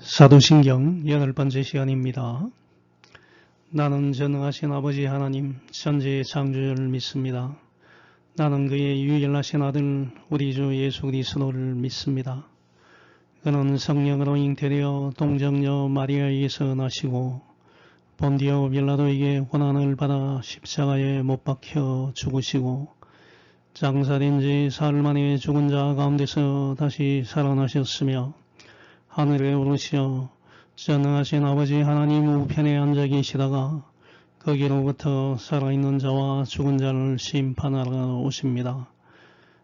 사도신경 8번째 시간입니다. 나는 전능하신 아버지 하나님 천지의 창조주를 믿습니다. 나는 그의 유일하신 아들 우리 주 예수 그리스도를 믿습니다. 그는 성령으로 잉태되어 동정녀 마리아에게서 나시고 본디오 빌라도에게 고난을 받아 십자가에 못 박혀 죽으시고 장사된 지 사흘 만에 죽은 자 가운데서 다시 살아나셨으며 하늘에 오르시어 전능하신 아버지 하나님 우편에 앉아 계시다가 거기로부터 살아있는 자와 죽은 자를 심판하러 오십니다.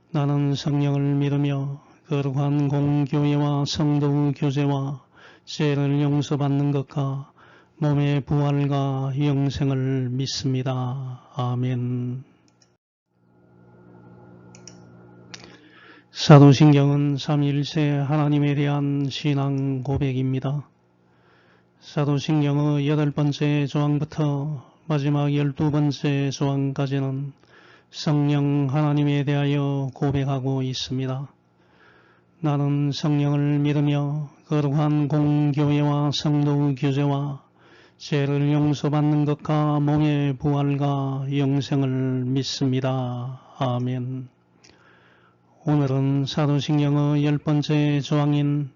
나는 성령을 믿으며 거룩한 공교회와 성도의 교제와 죄를 용서받는 것과 몸의 부활과 영생을 믿습니다. 아멘. 사도신경은 삼위일체 하나님에 대한 신앙 고백입니다. 사도신경의 8번째 조항부터 마지막 12번째 조항까지는 성령 하나님에 대하여 고백하고 있습니다. 나는 성령을 믿으며 거룩한 공교회와 성도의 교제와 죄를 용서받는 것과 몸의 부활과 영생을 믿습니다. 아멘. 오늘은 사도신경의 10번째 조항인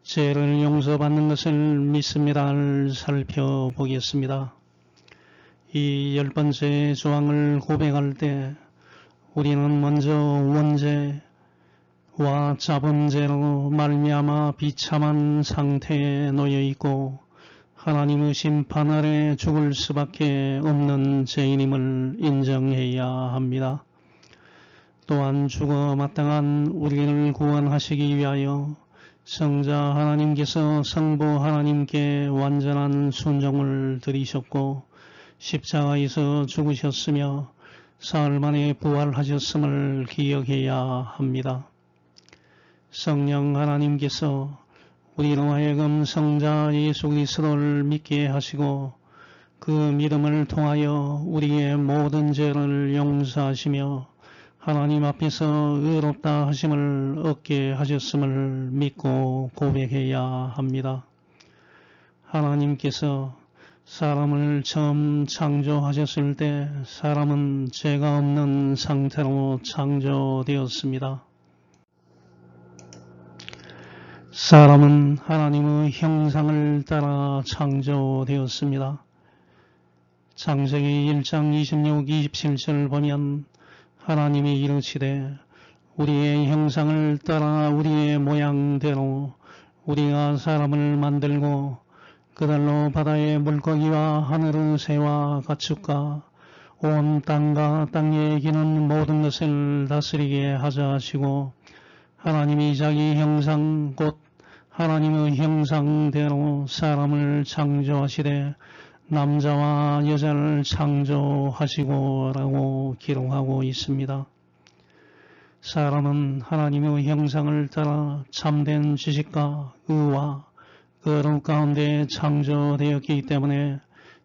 죄를 용서받는 것을 믿습니다를 살펴보겠습니다. 이 10번째 조항을 고백할 때 우리는 먼저 원죄와 자범죄로 말미암아 비참한 상태에 놓여 있고 하나님의 심판 아래 죽을 수밖에 없는 죄인임을 인정해야 합니다. 또한 죽어 마땅한 우리를 구원하시기 위하여 성자 하나님께서 성부 하나님께 완전한 순종을 드리셨고 십자가에서 죽으셨으며 사흘 만에 부활하셨음을 기억해야 합니다. 성령 하나님께서 우리로 하여금 성자 예수 그리스도를 믿게 하시고 그 믿음을 통하여 우리의 모든 죄를 용서하시며 하나님 앞에서 의롭다 하심을 얻게 하셨음을 믿고 고백해야 합니다. 하나님께서 사람을 처음 창조하셨을 때 사람은 죄가 없는 상태로 창조되었습니다. 사람은 하나님의 형상을 따라 창조되었습니다. 창세기 1장 26, 27절 보면 하나님이 이르시되 우리의 형상을 따라 우리의 모양대로 우리가 사람을 만들고 그들로 바다의 물고기와 하늘의 새와 가축과 온 땅과 땅에 기는 모든 것을 다스리게 하자 하시고 하나님이 자기 형상 곧 하나님의 형상대로 사람을 창조하시되 남자와 여자를 창조하시고 라고 기록하고 있습니다. 사람은 하나님의 형상을 따라 참된 지식과 의와 거룩 가운데 창조되었기 때문에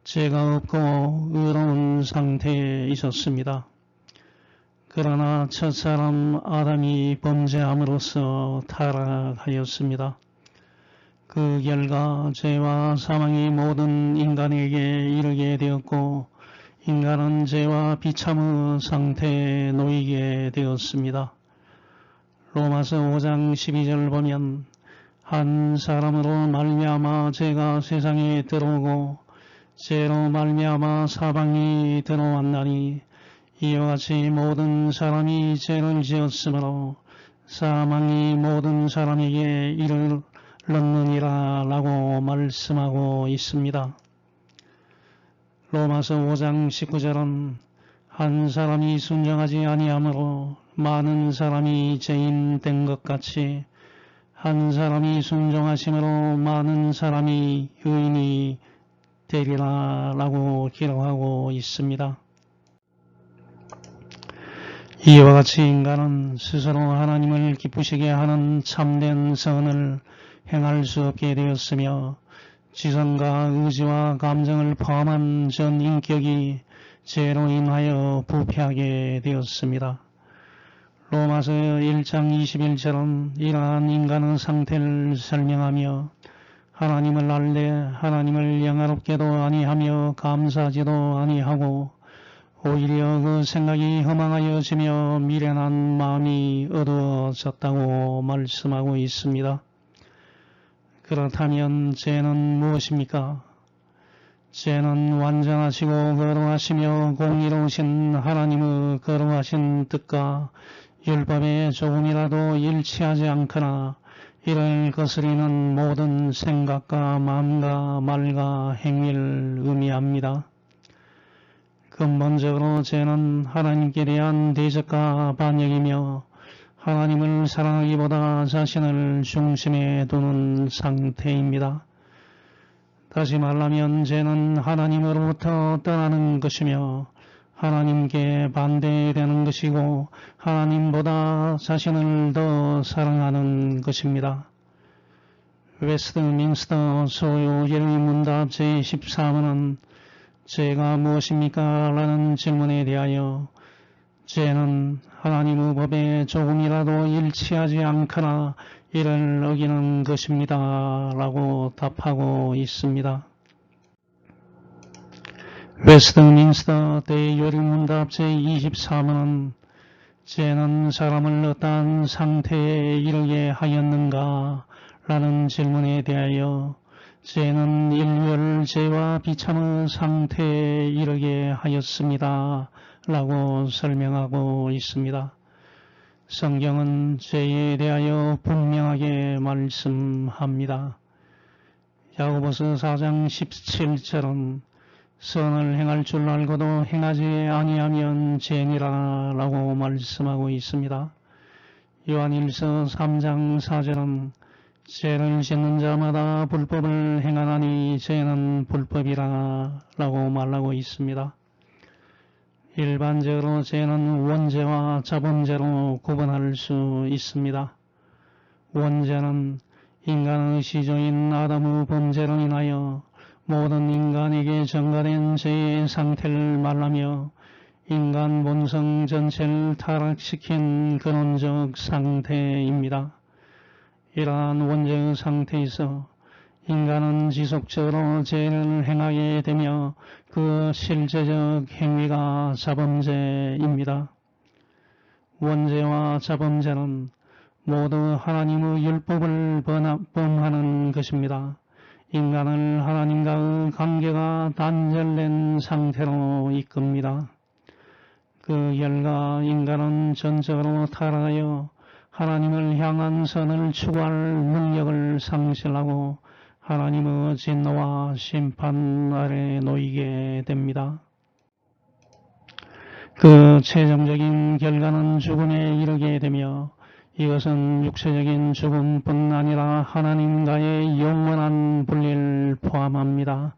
죄가 없고 의로운 상태에 있었습니다. 그러나 첫사람 아담이 범죄함으로써 타락하였습니다. 그 결과 죄와 사망이 모든 인간에게 이르게 되었고 인간은 죄와 비참의 상태에 놓이게 되었습니다. 로마서 5장 12절 보면 한 사람으로 말미암아 죄가 세상에 들어오고 죄로 말미암아 사망이 들어왔나니 이와 같이 모든 사람이 죄를 지었으므로 사망이 모든 사람에게 이르렀느니라 라고 말씀하고 있습니다. 로마서 5장 19절은 한 사람이 순종하지 아니하므로 많은 사람이 죄인 된 것 같이 한 사람이 순종하심으로 많은 사람이 의인이 되리라 라고 기록하고 있습니다. 이와 같이 인간은 스스로 하나님을 기쁘시게 하는 참된 선을 행할 수 없게 되었으며 지성과 의지와 감정을 포함한 전 인격이 죄로 인하여 부패하게 되었습니다. 로마서 1장 21절은 이러한 인간의 상태를 설명하며 하나님을 알되 하나님을 영화롭게도 아니하며 감사하지도 아니하고 오히려 그 생각이 허망하여지며 미련한 마음이 어두워졌다고 말씀하고 있습니다. 그렇다면 죄는 무엇입니까? 죄는 완전하시고 거룩하시며 공의로우신 하나님의 거룩하신 뜻과 율법에 조금이라도 일치하지 않거나 이를 거스리는 모든 생각과 마음과 말과 행위를 의미합니다. 근본적으로 죄는 하나님께 대한 대적과 반역이며 하나님을 사랑하기보다 자신을 중심에 두는 상태입니다. 다시 말하면 죄는 하나님으로부터 떠나는 것이며 하나님께 반대되는 것이고 하나님보다 자신을 더 사랑하는 것입니다. 웨스트민스터 소유 예리문답 제14문은 죄가 무엇입니까? 라는 질문에 대하여 죄는 하나님의 법에 조금이라도 일치하지 않거나 이를 어기는 것입니다. 라고 답하고 있습니다. 웨스트민스터 대요리문답 제24문은 죄는 사람을 어떠한 상태에 이르게 하였는가? 라는 질문에 대하여 죄는 인류를 죄와 비참의 상태에 이르게 하였습니다. 라고 설명하고 있습니다. 성경은 죄에 대하여 분명하게 말씀합니다. 야고보서 4장 17절은 선을 행할 줄 알고도 행하지 아니하면 죄니라 라고 말씀하고 있습니다. 요한일서 3장 4절은 죄를 짓는 자마다 불법을 행하나니 죄는 불법이라 라고 말하고 있습니다. 일반적으로 죄는 원죄와 자범죄로 구분할 수 있습니다. 원죄는 인간의 시조인 아담의 범죄로 인하여 모든 인간에게 전가된 죄의 상태를 말하며 인간 본성 전체를 타락시킨 근원적 상태입니다. 이러한 원죄의 상태에서 인간은 지속적으로 죄를 행하게 되며 그 실제적 행위가 자범죄입니다. 원죄와 자범죄는 모두 하나님의 율법을 범하는 것입니다. 인간을 하나님과의 관계가 단절된 상태로 이끕니다. 그 결과 인간은 전적으로 타락하여 하나님을 향한 선을 추구할 능력을 상실하고 하나님의 진노와 심판 아래 놓이게 됩니다. 그 최종적인 결과는 죽음에 이르게 되며 이것은 육체적인 죽음뿐 아니라 하나님과의 영원한 분리를 포함합니다.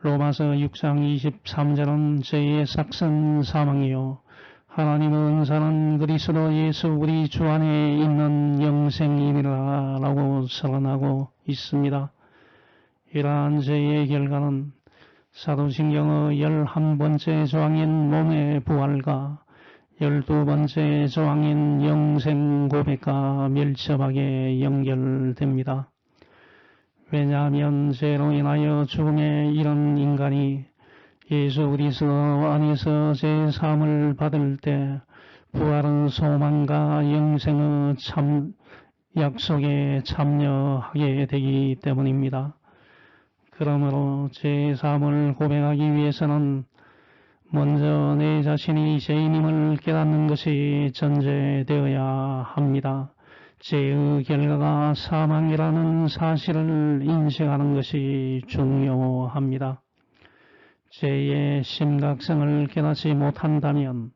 로마서 6장 23절은 죄의 삭은 사망이요 하나님의 은사는 그리스도 예수 우리 주 안에 있는 영생이니라 라고 선언하고 있습니다. 이러한 죄의 결과는 사도신경의 11번째 조항인 몸의 부활과 12번째 조항인 영생 고백과 밀접하게 연결됩니다. 왜냐하면 죄로 인하여 참음에 이른 인간이 예수 그리스도 안에서 제3을 받을 때 부활의 소망과 영생의 참 약속에 참여하게 되기 때문입니다. 그러므로 제3을 고백하기 위해서는 먼저 내 자신이 죄인임을 깨닫는 것이 전제되어야 합니다. 죄의 결과가 사망이라는 사실을 인식하는 것이 중요합니다. 죄의 심각성을 깨닫지 못한다면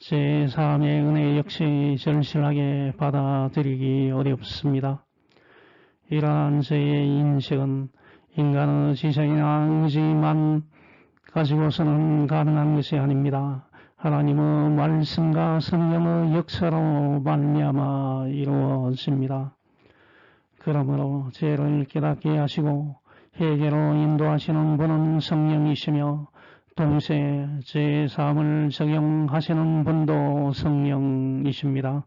제3의 은혜 역시 절실하게 받아들이기 어렵습니다. 이러한 죄의 인식은 인간의 지성이나 의지만 가지고서는 가능한 것이 아닙니다. 하나님의 말씀과 성령의 역사로 말미암아 이루어집니다. 그러므로 죄를 깨닫게 하시고 회개로 인도하시는 분은 성령이시며 동시에 제3을 적용하시는 분도 성령이십니다.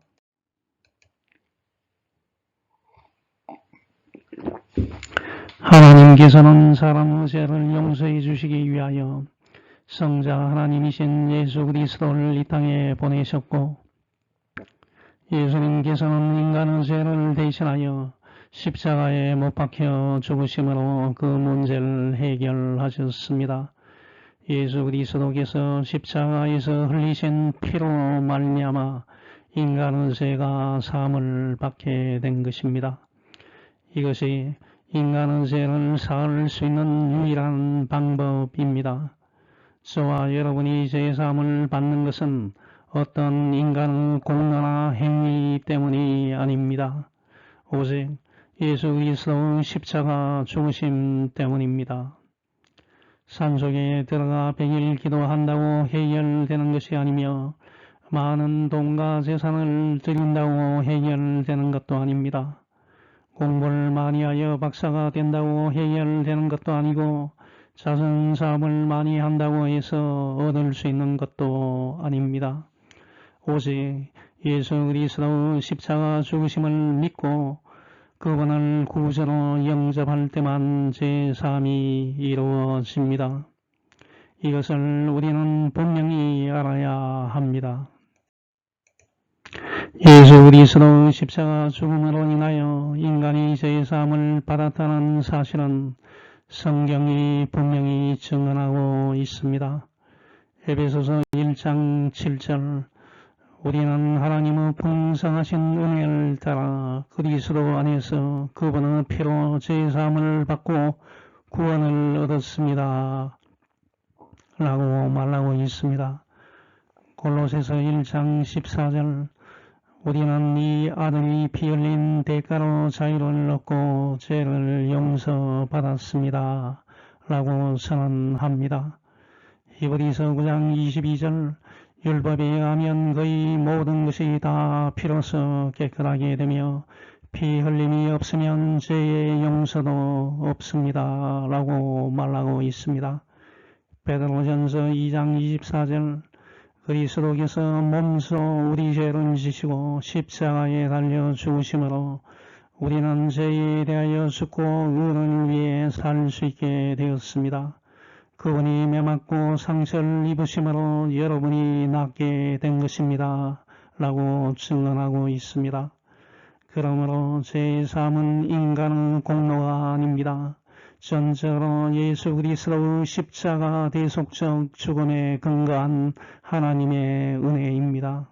하나님께서는 사람의 죄를 용서해 주시기 위하여 성자 하나님이신 예수 그리스도를 이 땅에 보내셨고, 예수님께서는 인간의 죄를 대신하여 십자가에 못 박혀 죽으심으로 그 문제를 해결하셨습니다. 예수 그리스도께서 십자가에서 흘리신 피로 말미암아 인간의 죄가 사함을 받게 된 것입니다. 이것이 인간의 죄를 사할 수 있는 유일한 방법입니다. 저와 여러분이 죄 사함을 받는 것은 어떤 인간의 공로나 행위 때문이 아닙니다. 오직 예수 그리스도의 십자가 죽으심 때문입니다. 산속에 들어가 100일 기도한다고 해결되는 것이 아니며 많은 돈과 재산을 드린다고 해결되는 것도 아닙니다. 공부를 많이 하여 박사가 된다고 해결되는 것도 아니고 자선사업을 많이 한다고 해서 얻을 수 있는 것도 아닙니다. 오직 예수 그리스도의 십자가 죽으심을 믿고 그분을 구주로 영접할 때만 제사함이 이루어집니다. 이것을 우리는 분명히 알아야 합니다. 예수 그리스도의 십자가 죽음으로 인하여 인간이 제사함을 받았다는 사실은 성경이 분명히 증언하고 있습니다. 에베소서 1장 7절, 우리는 하나님의 풍성하신 은혜를 따라 그리스도 안에서 그분의 피로 제사함을 받고 구원을 얻었습니다. 라고 말하고 있습니다. 골로새서 1장 14절, 우리는 이 아들이 피 흘린 대가로 자유를 얻고 죄를 용서받았습니다. 라고 선언합니다. 히브리서 9장 22절, 율법에 의하면 거의 모든 것이 다 피로써 깨끗하게 되며 피 흘림이 없으면 죄의 용서도 없습니다. 라고 말하고 있습니다. 베드로전서 2장 24절, 그리스도께서 몸소 우리 죄를 지시고 십자가에 달려 죽으심으로 우리는 죄에 대하여 죽고 의를 위해 살 수 있게 되었습니다. 그분이 매맞고 상처를 입으심으로 여러분이 낫게 된 것입니다. 라고 증언하고 있습니다. 그러므로 죄사함은 인간의 공로가 아닙니다. 전적으로 예수 그리스도의 십자가 대속적 죽음에 근거한 하나님의 은혜입니다.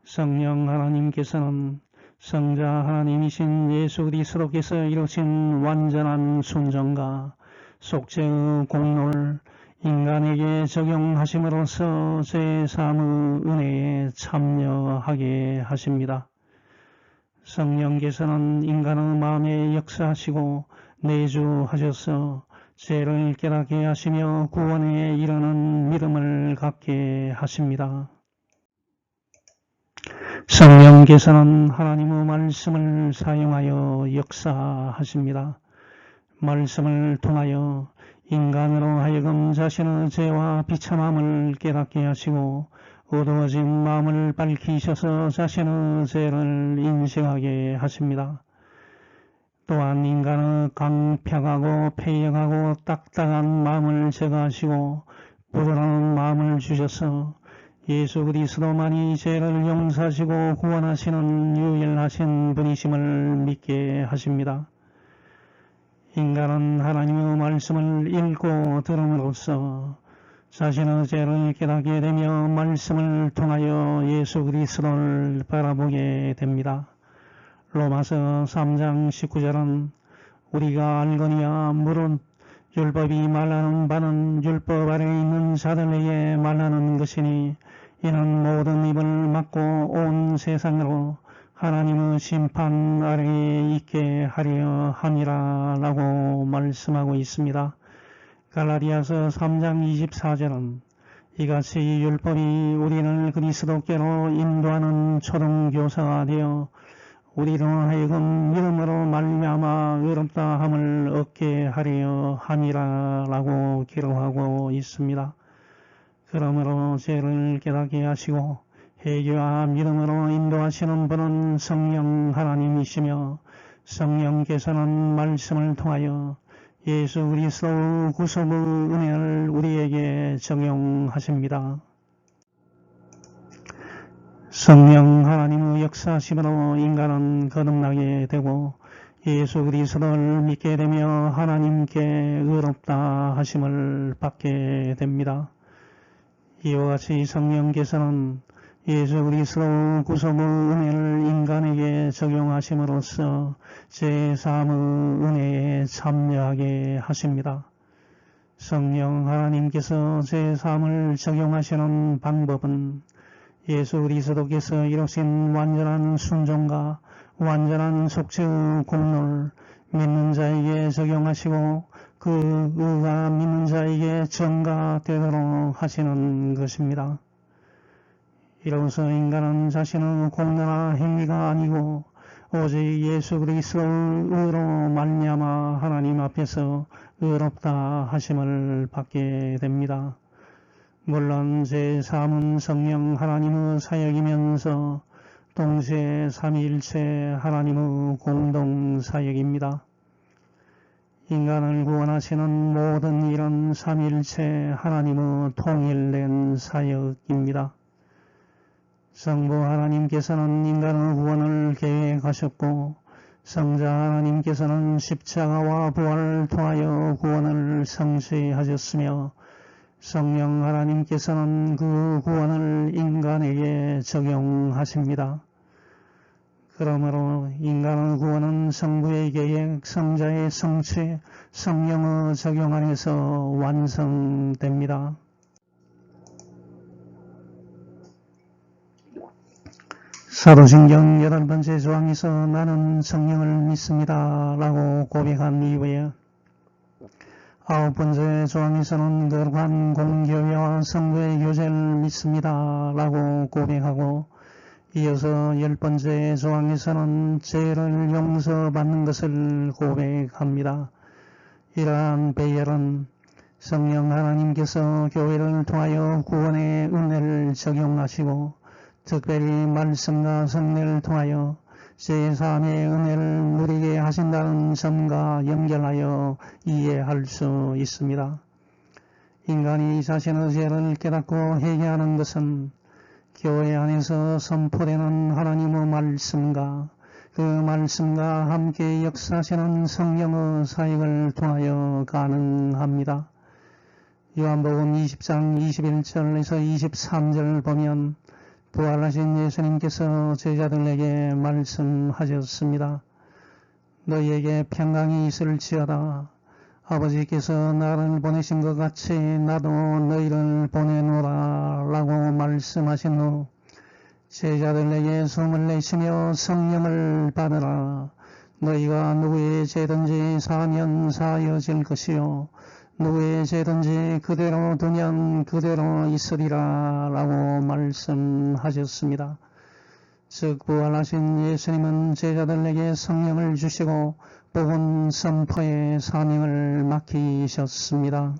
성령 하나님께서는 성자 하나님이신 예수 그리스도께서 이루신 완전한 순종과 속죄의 공로를 인간에게 적용하심으로써 죄사함의 은혜에 참여하게 하십니다. 성령께서는 인간의 마음에 역사하시고 내주하셔서 죄를 깨닫게 하시며 구원에 이르는 믿음을 갖게 하십니다. 성령께서는 하나님의 말씀을 사용하여 역사하십니다. 말씀을 통하여 인간으로 하여금 자신의 죄와 비참함을 깨닫게 하시고 어두워진 마음을 밝히셔서 자신의 죄를 인식하게 하십니다. 또한 인간의 강팍하고 패역하고 딱딱한 마음을 제거하시고 부드러운 마음을 주셔서 예수 그리스도만이 죄를 용서하시고 구원하시는 유일하신 분이심을 믿게 하십니다. 인간은 하나님의 말씀을 읽고 들음으로써 자신의 죄를 깨닫게 되며 말씀을 통하여 예수 그리스도를 바라보게 됩니다. 로마서 3장 19절은 우리가 알거니와 무릇 율법이 말하는 바는 율법 아래 있는 자들에게 말하는 것이니 이는 모든 입을 막고 온 세상으로 하나님의 심판 아래에 있게 하려 함이라 라고 말씀하고 있습니다. 갈라디아서 3장 24절은 이같이 율법이 우리를 그리스도께로 인도하는 초등교사가 되어 우리로 하여금 믿음으로 말미암아 의롭다 함을 얻게 하려 함이라 라고 기록하고 있습니다. 그러므로 죄를 깨닫게 하시고 회개와 믿음으로 인도하시는 분은 성령 하나님이시며 성령께서는 말씀을 통하여 예수 그리스도의 구속의 은혜를 우리에게 적용하십니다. 성령 하나님의 역사심으로 인간은 거듭나게 되고 예수 그리스도를 믿게 되며 하나님께 의롭다 하심을 받게 됩니다. 이와 같이 성령께서는 예수 그리스도의 구속의 은혜를 인간에게 적용하심으로써 제3의 은혜에 참여하게 하십니다. 성령 하나님께서 제3을 적용하시는 방법은 예수 그리스도께서 이루신 완전한 순종과 완전한 속죄의 공로를 믿는 자에게 적용하시고 그 의가 믿는 자에게 전가되도록 하시는 것입니다. 이로써 인간은 자신의 공로나 행위가 아니고 오직 예수 그리스도의 의로 말미암아 하나님 앞에서 의롭다 하심을 받게 됩니다. 물론 제3은 성령 하나님의 사역이면서 동시에 삼위일체 하나님의 공동 사역입니다. 인간을 구원하시는 모든 일은 삼위일체 하나님의 통일된 사역입니다. 성부 하나님께서는 인간의 구원을 계획하셨고 성자 하나님께서는 십자가와 부활을 통하여 구원을 성취하셨으며 성령 하나님께서는 그 구원을 인간에게 적용하십니다. 그러므로 인간의 구원은 성부의 계획, 성자의 성취, 성령의 적용 안에서 완성됩니다. 사도신경 8번째 조항에서 나는 성령을 믿습니다 라고 고백한 이후에 9번째 조항에서는 거룩한 공교회와 성도의 교제를 믿습니다 라고 고백하고 이어서 10번째 조항에서는 죄를 용서받는 것을 고백합니다. 이러한 배열은 성령 하나님께서 교회를 통하여 구원의 은혜를 적용하시고 특별히 말씀과 성례를 통하여 제3의 은혜를 누리게 하신다는 점과 연결하여 이해할 수 있습니다. 인간이 자신의 죄를 깨닫고 회개하는 것은 교회 안에서 선포되는 하나님의 말씀과 그 말씀과 함께 역사하시는 성령의 사역을 통하여 가능합니다. 요한복음 20장 21절에서 23절을 보면 부활하신 예수님께서 제자들에게 말씀하셨습니다. 너희에게 평강이 있을지어다. 아버지께서 나를 보내신 것 같이 나도 너희를 보내노라 라고 말씀하신 후 제자들에게 숨을 내쉬며 성령을 받으라. 너희가 누구의 죄든지 사하면 사하여질 것이요 누구의 죄든지 그대로 두면 그대로 있으리라 라고 말씀하셨습니다. 즉 부활하신 예수님은 제자들에게 성령을 주시고 복음 선포의 사명을 맡기셨습니다.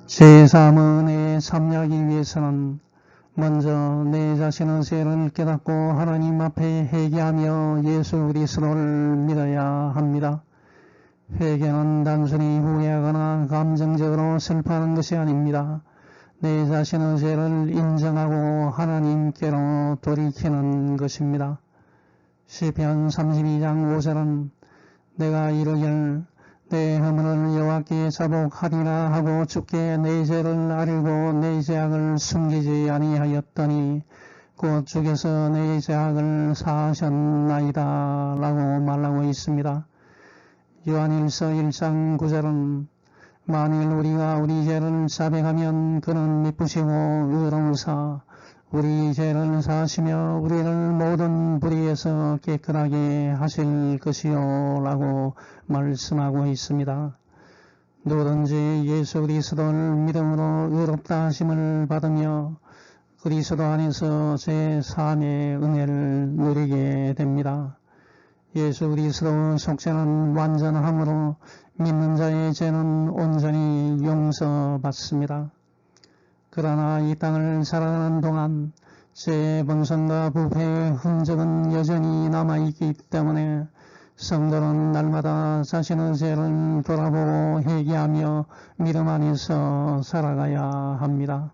제3은혜에 참여하기 위해서는 먼저 내 자신의 죄를 깨닫고 하나님 앞에 회개하며 예수 그리스도를 믿어야 합니다. 회개는 단순히 후회하거나 감정적으로 슬퍼하는 것이 아닙니다. 내 자신의 죄를 인정하고 하나님께로 돌이키는 것입니다. 시편 32장 5절은 내가 이르길 내 허물을 여호와께 자복하리라 하고 주께 내 죄를 알고 내 죄악을 숨기지 아니하였더니 곧 주께서 내 죄악을 사하셨나이다 라고 말하고 있습니다. 요한일서 1장 9절은 만일 우리가 우리 죄를 자백하면 그는 미쁘시고 의로우사 우리 죄를 사하시며 우리를 모든 불의에서 깨끗하게 하실 것이요 라고 말씀하고 있습니다. 누구든지 예수 그리스도를 믿음으로 의롭다 하심을 받으며 그리스도 안에서 제3의 은혜를 누리게 됩니다. 예수 그리스도의 속죄는 완전함으로 믿는 자의 죄는 온전히 용서받습니다. 그러나 이 땅을 살아가는 동안 제 번성과 부패의 흔적은 여전히 남아있기 때문에 성도는 날마다 자신의 죄를 돌아보고 회개하며 믿음 안에서 살아가야 합니다.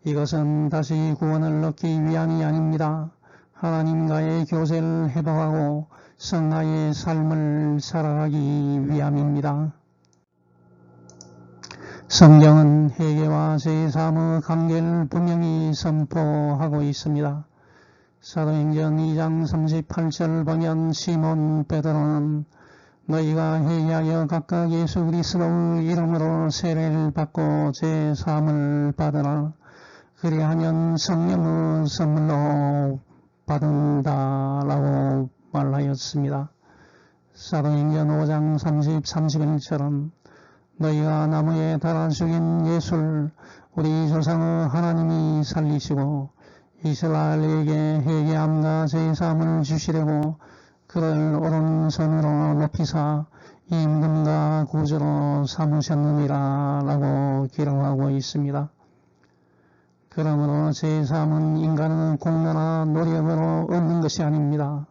이것은 다시 구원을 얻기 위함이 아닙니다. 하나님과의 교제를 회복하고 성화의 삶을 살아가기 위함입니다. 성경은 회개와 제3의 관계를 분명히 선포하고 있습니다. 사도행전 2장 38절 보면 시몬 베드로는 너희가 회개하여 각각 예수 그리스도의 이름으로 세례를 받고 제3을 받으라. 그리하면 성령의 선물로 받은다라고 말하였습니다. 사도행전 5장 31절은 너희가 나무에 달아 죽인 예수를 우리 조상의 하나님이 살리시고 이스라엘에게 회개함과 제사함을 주시려고 그를 오른손으로 높이사 임금과 구주로 삼으셨느니라 라고 기록하고 있습니다. 그러므로 제사함은 인간의 공로나 노력으로 얻는 것이 아닙니다.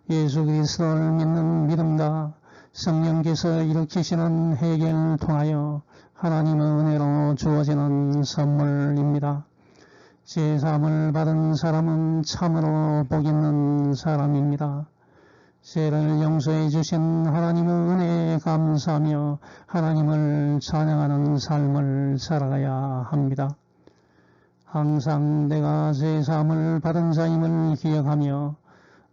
예수 그리스도를 믿는 믿음과 성령께서 일으키시는 회개를 통하여 하나님의 은혜로 주어지는 선물입니다. 제사함을 받은 사람은 참으로 복 있는 사람입니다. 죄를 용서해 주신 하나님의 은혜에 감사하며 하나님을 찬양하는 삶을 살아가야 합니다. 항상 내가 제사함을 받은 자임을 기억하며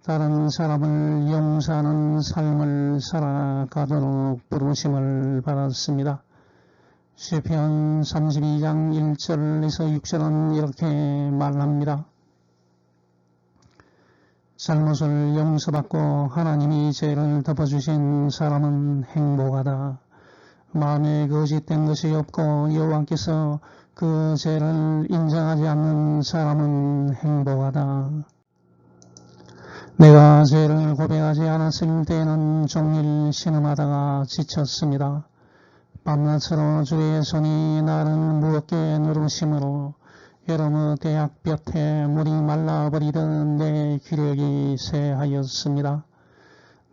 다른 사람을 용서하는 삶을 살아가도록 부르심을 받았습니다. 시편 32장 1절에서 6절은 이렇게 말합니다. 잘못을 용서받고 하나님이 죄를 덮어주신 사람은 행복하다. 마음에 거짓된 것이 없고 여호와께서 그 죄를 인정하지 않는 사람은 행복하다. 내가 죄를 고백하지 않았을 때에는 종일 신음하다가 지쳤습니다. 밤낮으로 주의 손이 나를 무겁게 누르심으로 여름의 대학볕에 물이 말라버리던 내 기력이 쇠하였습니다.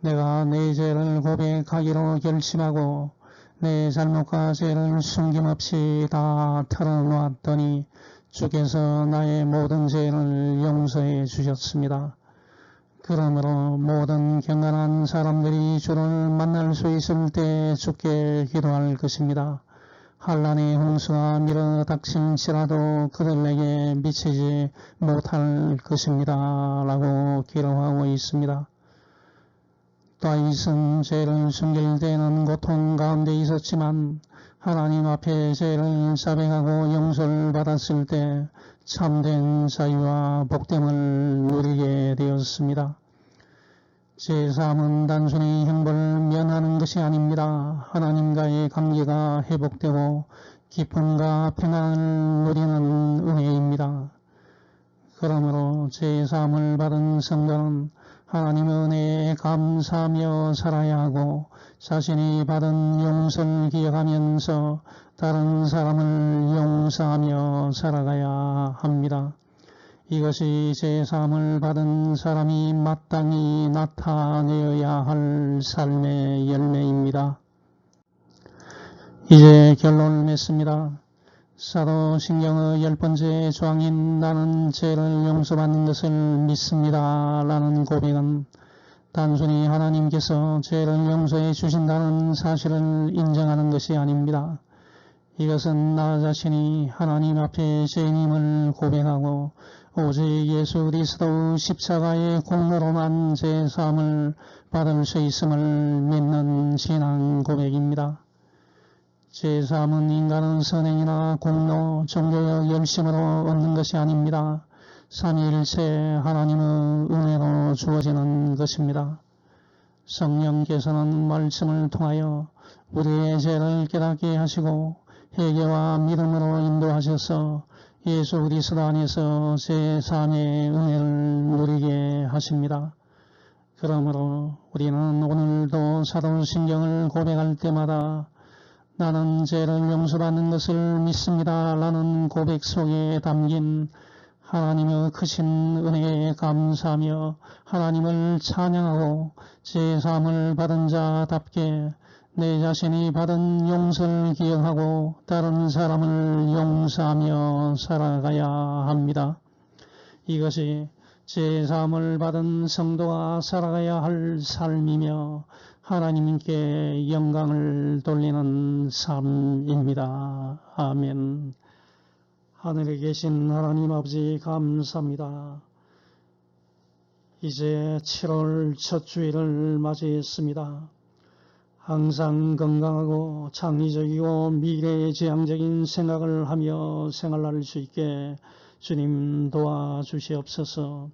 내가 내 죄를 고백하기로 결심하고 내 잘못과 죄를 숨김없이 다 털어놓았더니 주께서 나의 모든 죄를 용서해 주셨습니다. 그러므로 모든 경건한 사람들이 주를 만날 수 있을 때 주께 기도할 것입니다. 한란의 홍수가 밀어닥칠지라도 그들에게 미치지 못할 것입니다. 라고 기록하고 있습니다. 다윗은 죄를 숨길 때는 고통 가운데 있었지만 하나님 앞에 죄를 자백하고 용서를 받았을 때 참된 자유와 복됨을 누리게 되었습니다. 제사함은 단순히 형벌을 면하는 것이 아닙니다. 하나님과의 관계가 회복되고 기쁨과 평안을 누리는 은혜입니다. 그러므로 제사함을 받은 성도는 하나님의 은혜에 감사하며 살아야 하고 자신이 받은 용서를 기억하면서 다른 사람을 용서하며 살아가야 합니다. 이것이 제사함을 받은 사람이 마땅히 나타내어야 할 삶의 열매입니다. 이제 결론을 맺습니다. 사도신경의 10번째 조항인 나는 죄를 용서받는 것을 믿습니다. 라는 고백은 단순히 하나님께서 죄를 용서해 주신다는 사실을 인정하는 것이 아닙니다. 이것은 나 자신이 하나님 앞에 죄인임을 고백하고 오직 예수 그리스도의 십자가의 공로로만 죄사함을 받을 수 있음을 믿는 신앙 고백입니다. 제사함은 인간의 선행이나 공로, 종교의 열심으로 얻는 것이 아닙니다. 삼위일체 하나님의 은혜로 주어지는 것입니다. 성령께서는 말씀을 통하여 우리의 죄를 깨닫게 하시고 회개와 믿음으로 인도하셔서 예수 그리스도 안에서 제3의 은혜를 누리게 하십니다. 그러므로 우리는 오늘도 사도신경을 고백할 때마다 나는 죄를 용서받는 것을 믿습니다. 라는 고백 속에 담긴 하나님의 크신 은혜에 감사하며 하나님을 찬양하고 제사함을 받은 자답게 내 자신이 받은 용서를 기억하고 다른 사람을 용서하며 살아가야 합니다. 이것이 제사함을 받은 성도가 살아가야 할 삶이며 하나님께 영광을 돌리는 삶입니다. 아멘. 하늘에 계신 하나님 아버지 감사합니다. 이제 7월 첫 주일을 맞이했습니다. 항상 건강하고 창의적이고 미래지향적인 생각을 하며 생활할 수 있게 주님 도와주시옵소서.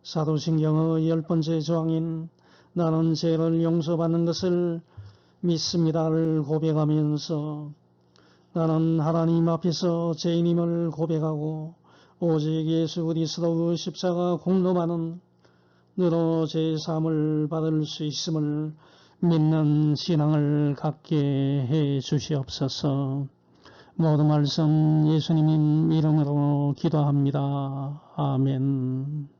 사도신경의 10번째 조항인 나는 죄를 용서받는 것을 믿습니다를 고백하면서 나는 하나님 앞에서 죄인임을 고백하고 오직 예수 그리스도의 십자가 공로만은 너로 제사함을 받을 수 있음을 믿는 신앙을 갖게 해 주시옵소서. 모든 말씀 예수님 이름으로 기도합니다. 아멘.